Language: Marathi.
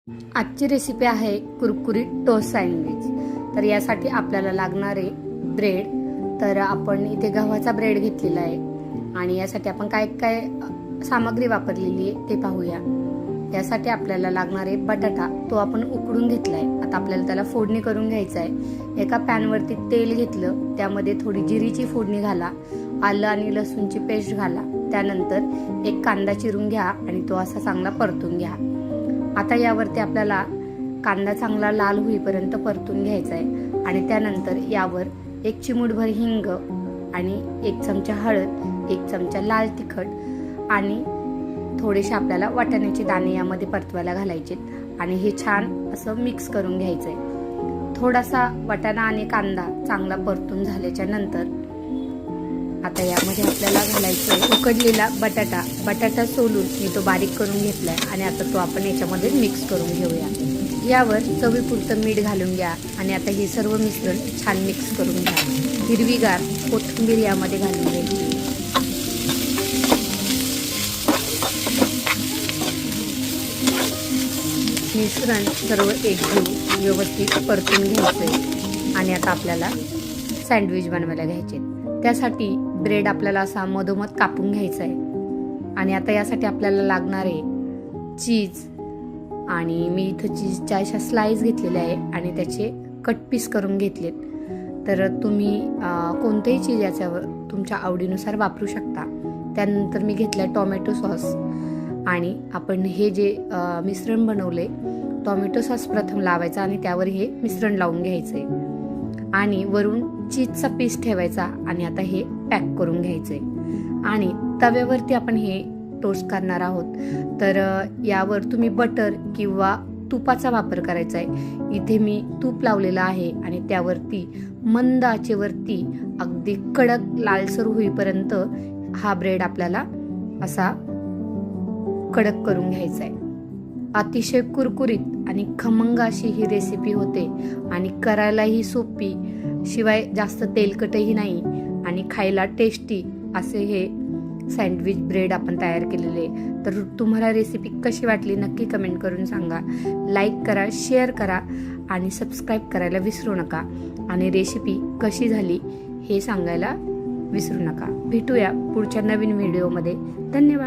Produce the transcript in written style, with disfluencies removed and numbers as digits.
आजची रेसिपी आहे कुरकुरीत टोस्ट सँडविच। तर यासाठी आपल्याला लागणारे ब्रेड, तर आपण इथे गव्हाचा ब्रेड घेतलेला आहे आणि यासाठी आपण काय काय सामग्री वापरलेली आहे ते पाहूया। यासाठी आपल्याला लागणारे बटाटा, तो आपण उकडून घेतलाय। आता आपल्याला त्याला फोडणी करून घ्यायचं आहे। एका पॅन वरती तेल घेतलं, त्यामध्ये थोडी जिरीची फोडणी घाला, आलं आणि लसूणची पेस्ट घाला, त्यानंतर एक कांदा चिरून घ्या आणि तो असा चांगला परतून घ्या। आता यावरती आपल्याला कांदा चांगला लाल होईपर्यंत परतून घ्यायचा आहे आणि त्यानंतर यावर एक चिमूटभर हिंग आणि एक चमचा हळद, एक चमचा लाल तिखट आणि थोडेसे आपल्याला वाटाण्याचे दाणे यामध्ये परतवायला घालायचे आणि हे छान असं मिक्स करून घ्यायचंय। थोडासा वाटाणा आणि कांदा चांगला परतून झाल्याच्या नंतर आता यामध्ये आपल्याला घालायचं उकडलेला बटाटा सोलून मी तो बारीक करून घेतलाय आणि आता तो आपण याच्यामध्ये मिक्स करून घेऊया। यावर चवीपुरतं मीठ घालून घ्या आणि आता हे सर्व मिश्रण छान मिक्स करून घ्या। हिरवीगार कोथिंबीर यामध्ये घालून घ्यायची। मिश्रण सर्व एकजीव व्यवस्थित परतून घ्यायचंय आणि आता आपल्याला सँडविच बनवायला घ्यायचे। त्यासाठी ब्रेड आपल्याला असा मधोमध कापून घ्यायचा आहे आणि आता यासाठी आपल्याला लागणारे चीज, आणि मी इथं चीजच्या अशा स्लाइस घेतलेल्या आहे आणि त्याचे कट पीस करून घेतलेत। तर तुम्ही कोणतेही चीज याच्यावर तुमच्या आवडीनुसार वापरू शकता। त्यानंतर मी घेतलाय टोमॅटो सॉस आणि आपण हे जे मिश्रण बनवले, टोमॅटो सॉस प्रथम लावायचा आणि त्यावर हे मिश्रण लावून घ्यायचंय आणि वरून चीजचा पीस ठेवायचा आणि आता हे पॅक करून घ्यायचंय आणि तव्यावरती आपण हे टोस्ट करणार आहोत। तर यावर तुम्ही बटर किंवा तुपाचा वापर करायचा आहे। इथे मी तूप लावलेलं आहे आणि त्यावरती मंद आचेवरती अगदी कडक लालसर होईपर्यंत हा ब्रेड आपल्याला असा कडक करून घ्यायचा आहे। अतिशय कुरकुरीत आणि खमंग अशी ही रेसिपी होते आणि करायलाही सोपी, शिवाय जास्त तेलकटही नाही आणि खायला टेस्टी असे हे सँडविच ब्रेड आपण तयार केलेले। तर तुम्हाला रेसिपी कशी वाटली नक्की कमेंट करून सांगा। लाईक करा, शेअर करा आणि सबस्क्राईब करायला विसरू नका आणि रेसिपी कशी झाली हे सांगायला विसरू नका। भेटूया पुढच्या नवीन व्हिडिओमध्ये। धन्यवाद।